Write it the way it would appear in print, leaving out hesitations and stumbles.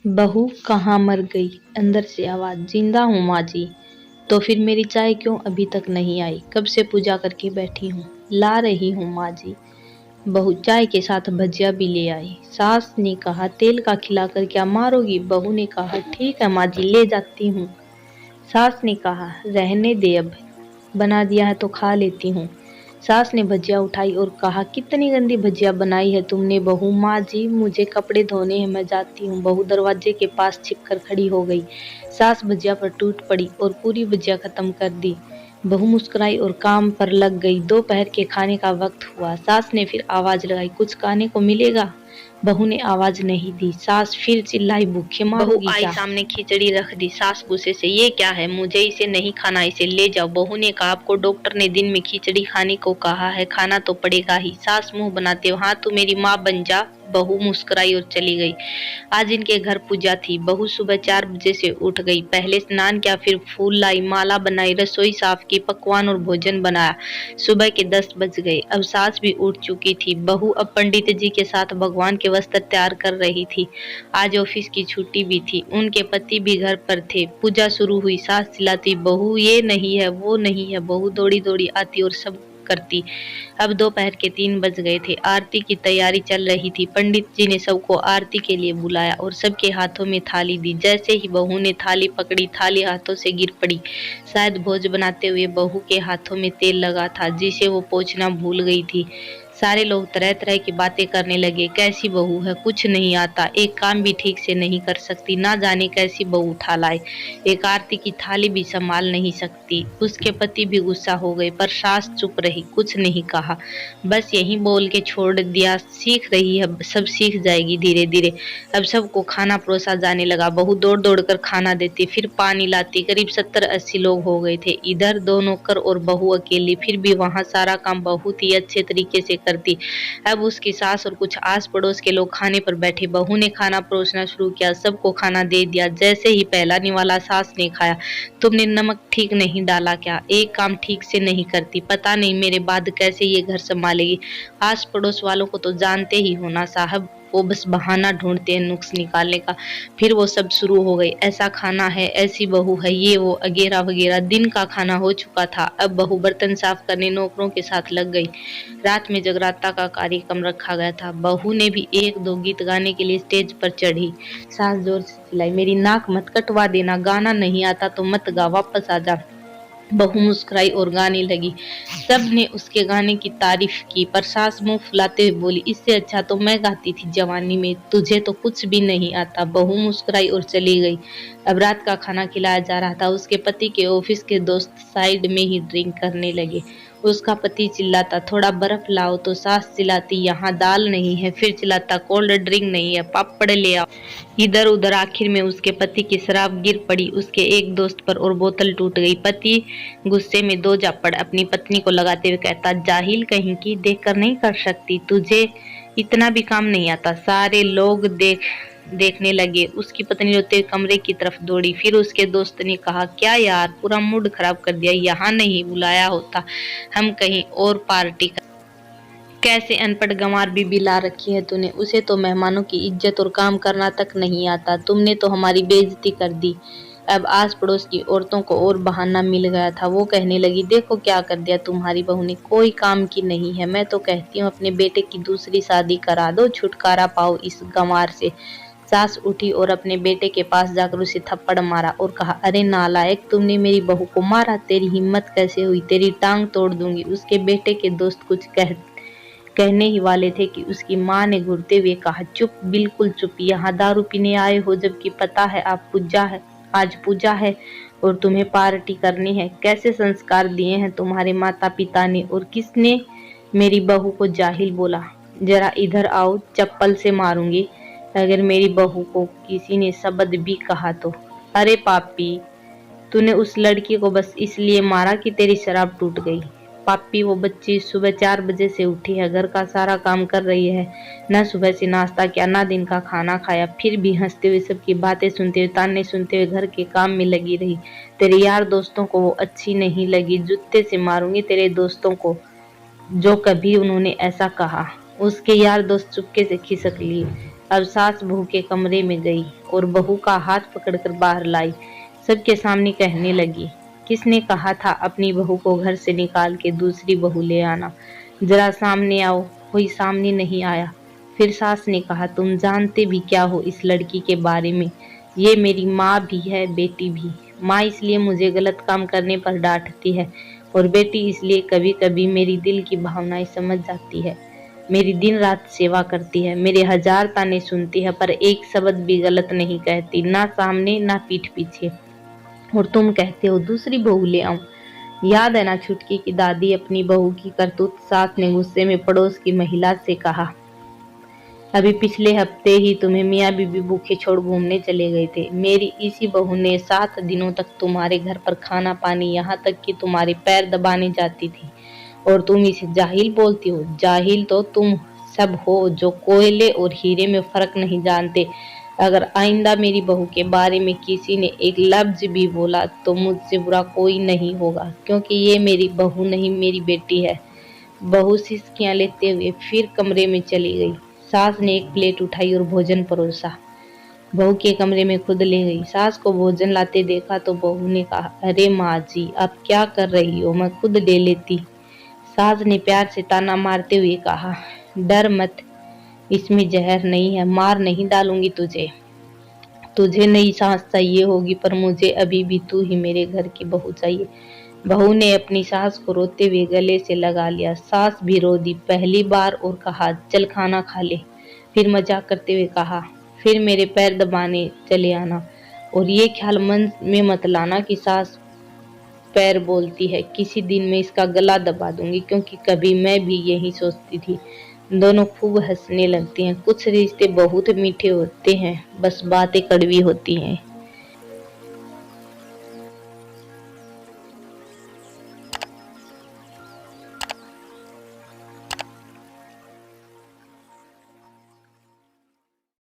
बहू कहाँ मर गई? अंदर से आवाज, जिंदा हूँ माँ जी। तो फिर मेरी चाय क्यों अभी तक नहीं आई? कब से पूजा करके बैठी हूँ, ला रही हूँ माँ जी। बहू चाय के साथ भजिया भी ले आई। सास ने कहा तेल का खिलाकर क्या मारोगी? बहू ने कहा ठीक है माँ जी, ले जाती हूँ। सास ने कहा रहने दे, अब बना दिया है तो खा लेती हूँ। सास ने भजिया उठाई और कहा कितनी गंदी भजिया बनाई है तुमने बहू। माँ जी मुझे कपड़े धोने हैं, मैं जाती हूँ। बहू दरवाजे के पास छिपकर खड़ी हो गई। सास भजिया पर टूट पड़ी और पूरी भजिया खत्म कर दी। बहू मुस्कुराई और काम पर लग गई। दोपहर के खाने का वक्त हुआ। सास ने फिर आवाज लगाई, कुछ खाने को मिलेगा? बहू ने आवाज नहीं दी। सास फिर चिल्लाई, भूखे मारोगी क्या? बहू आई सामने खिचड़ी रख दी। सास गुस्से से, ये क्या है? मुझे इसे नहीं खाना, इसे ले जाओ। बहू ने कहा आपको डॉक्टर ने दिन में खिचड़ी खाने को कहा है, खाना तो पड़ेगा ही। सास मुंह बनाते हुए, हाँ तू मेरी माँ बन जा। बहू मुस्कुराई और चली गई। आज इनके घर पूजा थी। बहू सुबह 4 बजे से उठ गई। पहले स्नान किया, फिर फूल लाई, माला बनाई, रसोई साफ की, पकवान और भोजन बनाया। सुबह के 10 बज गए। अब सास भी उठ चुकी थी। बहू अब पंडित जी के साथ भगवान के वस्त्र तैयार कर रही थी। आज ऑफिस की छुट्टी भी थी। उनके पति भी घर पर थे। पूजा शुरू हुई। सास चिल्लाती, बहू ये नहीं है, वो नहीं है। बहू दौड़ी दौड़ी आती और सब करती। अब दोपहर के 3 बज गए थे। आरती की तैयारी चल रही थी। पंडित जी ने सबको आरती के लिए बुलाया और सबके हाथों में थाली दी। जैसे ही बहू ने थाली पकड़ी, थाली हाथों से गिर पड़ी। शायद भोज बनाते हुए बहू के हाथों में तेल लगा था, जिसे वो पोंछना भूल गई थी। सारे लोग तरह तरह की बातें करने लगे। कैसी बहू है, कुछ नहीं आता, एक काम भी ठीक से नहीं कर सकती, ना जाने कैसी बहू उठा लाए, एक आरती की थाली भी संभाल नहीं सकती। उसके पति भी गुस्सा हो गए, पर सास चुप रही, कुछ नहीं कहा, बस यही बोल के छोड़ दिया, सीख रही है, सब सीख जाएगी धीरे धीरे। अब सबको खाना परोसा जाने लगा। बहू दौड़ दौड़ कर खाना देती, फिर पानी लाती। करीब 70-80 लोग हो गए थे। इधर 2 नौकर और बहू अकेली, फिर भी वहां सारा काम बहुत ही अच्छे तरीके से करती। अब उसकी सास और कुछ आस पड़ोस के लोग खाने पर बैठे। बहू ने खाना परोसना शुरू किया, सबको खाना दे दिया। जैसे ही पहला निवाला सास ने खाया, तुमने नमक ठीक नहीं डाला क्या? एक काम ठीक से नहीं करती, पता नहीं मेरे बाद कैसे ये घर संभालेगी। आस पड़ोस वालों को तो जानते ही हो ना साहब, वो बस बहाना ढूंढते हैं नुक्स निकालने का। फिर वो सब शुरू हो गई, ऐसा खाना है, ऐसी बहू है, ये वो वगैरह वगैरह। दिन का खाना हो चुका था। अब बहू बर्तन साफ करने नौकरों के साथ लग गई। रात में जगराता का कार्यक्रम रखा गया था। बहू ने भी 1-2 गीत गाने के लिए स्टेज पर चढ़ी। सास जोर से चिल्लाई, मेरी नाक मत कटवा देना, गाना नहीं आता तो मत गा, वापस आ जा। बहू मुस्कुराई और गाने लगी। सब ने उसके गाने की तारीफ की, पर सास मुंह फुलाते हुए बोली, इससे अच्छा तो मैं गाती थी जवानी में, तुझे तो कुछ भी नहीं आता। बहू मुस्कुराई और चली गई। अब रात का खाना खिलाया जा रहा था। उसके पति के ऑफिस के दोस्त साइड में ही ड्रिंक करने लगे। उसका पति चिल्लाता, थोड़ा बर्फ लाओ, तो सास चिल्लाती, यहाँ दाल नहीं है, फिर चिल्लाता, कोल्ड ड्रिंक नहीं है, पापड़ ले आओ। इधर उधर आखिर में उसके पति की शराब गिर पड़ी उसके एक दोस्त पर और बोतल टूट गई। पति गुस्से में 2 जापड़ अपनी पत्नी को लगाते हुए कहता, जाहिल कहीं की, देखकर नहीं कर सकती, तुझे इतना भी काम नहीं आता। सारे लोग देखने लगे। उसकी पत्नी रोते हुए कमरे की तरफ दौड़ी। फिर उसके दोस्त ने कहा, क्या यार, पूरा मूड खराब कर दिया, यहाँ नहीं बुलाया होता, हम कहीं और पार्टी कर। कैसे अनपढ़ गंवार भी ला रखी है तूने, उसे तो मेहमानों की इज्जत और काम करना तक नहीं आता, तुमने तो हमारी बेइज्जती कर दी। अब आस पड़ोस की औरतों को और बहाना मिल गया था। वो कहने लगी, देखो क्या कर दिया तुम्हारी बहू ने, कोई काम की नहीं है। मैं तो कहती हूँ अपने बेटे की दूसरी शादी करा दो, छुटकारा पाओ इस गंवार से। सास उठी और अपने बेटे के पास जाकर उसे थप्पड़ मारा और कहा, अरे नालायक, तुमने मेरी बहू को मारा, तेरी हिम्मत कैसे हुई, तेरी टांग तोड़ दूंगी। उसके बेटे के दोस्त कुछ कहने ही वाले थे कि उसकी माँ ने घूरते हुए कहा, चुप, बिल्कुल चुप, यहाँ दारू पीने आए हो, जबकि पता है आज पूजा है और तुम्हें पार्टी करनी है। कैसे संस्कार दिए हैं तुम्हारे माता पिता ने, और किसने मेरी बहू को जाहिल बोला? जरा इधर आओ, चप्पल से मारूंगी अगर मेरी बहू को किसी ने शब्द भी कहा तो। अरे पापी, तूने उस लड़की को बस इसलिए मारा कि तेरी शराब टूट गई। पापी, वो बच्ची सुबह 4 बजे से उठी है, घर का सारा काम कर रही है, न सुबह से नाश्ता किया, न दिन का खाना खाया, फिर भी हंसते हुए सबकी बातें सुनते हुए, ताने सुनते हुए घर के काम में लगी रही। तेरे यार दोस्तों को वो अच्छी नहीं लगी, जूते से मारूंगी तेरे दोस्तों को जो कभी उन्होंने ऐसा कहा। उसके यार दोस्त चुपके से खिसक लिए। अब सास बहू के कमरे में गई और बहू का हाथ पकड़कर बाहर लाई। सबके सामने कहने लगी, किसने कहा था अपनी बहू को घर से निकाल के दूसरी बहू ले आना? जरा सामने आओ। कोई सामने नहीं आया। फिर सास ने कहा, तुम जानते भी क्या हो इस लड़की के बारे में? ये मेरी माँ भी है, बेटी भी। माँ इसलिए मुझे गलत काम करने पर डांटती है और बेटी इसलिए कभी कभी मेरी दिल की भावनाएं समझ जाती है। मेरी दिन रात सेवा करती है, मेरे हजार ताने सुनती है, पर एक शब्द भी गलत नहीं कहती, ना सामने ना पीठ पीछे। और तुम कहते हो दूसरी बहू ले आऊं? याद है ना छुटकी की दादी अपनी बहू की करतूत? सास ने गुस्से में पड़ोस की महिला से कहा, अभी पिछले हफ्ते ही तुम्हें मियाँ बीबी भूखे छोड़ घूमने चले गए थे। मेरी इसी बहू ने 7 दिनों तक तुम्हारे घर पर खाना पानी, यहाँ तक कि तुम्हारे पैर दबाने जाती थी, और तुम इसे जाहिल बोलती हो? जाहिल तो तुम सब हो जो कोयले और हीरे में फर्क नहीं जानते। अगर आइंदा मेरी बहू के बारे में किसी ने एक लफ्ज भी बोला तो मुझसे बुरा कोई नहीं होगा, क्योंकि ये मेरी बहू नहीं, मेरी बेटी है। बहू सिसकियां लेते हुए फिर कमरे में चली गई। सास ने एक प्लेट उठाई और भोजन परोसा। बहू के कमरे में खुद ले गई। सास को भोजन लाते देखा तो बहू ने कहा, अरे माँ जी, आप क्या कर रही हो? मैं खुद ले लेती। सास ने प्यार से ताना मारते हुए कहा, डर मत, इसमें जहर नहीं है, मार नहीं डालूंगी तुझे। तुझे नई सांस चाहिए होगी, पर मुझे अभी भी तू ही मेरे घर की बहू चाहिए। बहू ने अपनी सास को रोते हुए गले से लगा लिया। सास भी रो दी पहली बार और कहा, चल खाना खा ले। फिर मजाक करते हुए कहा, फिर मेरे पैर दबाने चले आना, और ये ख्याल मन में मत लाना कि सास पैर बोलती है। किसी दिन मैं इसका गला दबा दूंगी, क्योंकि कभी मैं भी यही सोचती थी। दोनों खूब हंसने लगती हैं। कुछ रिश्ते बहुत मीठे होते हैं, बस बातें कड़वी होती हैं।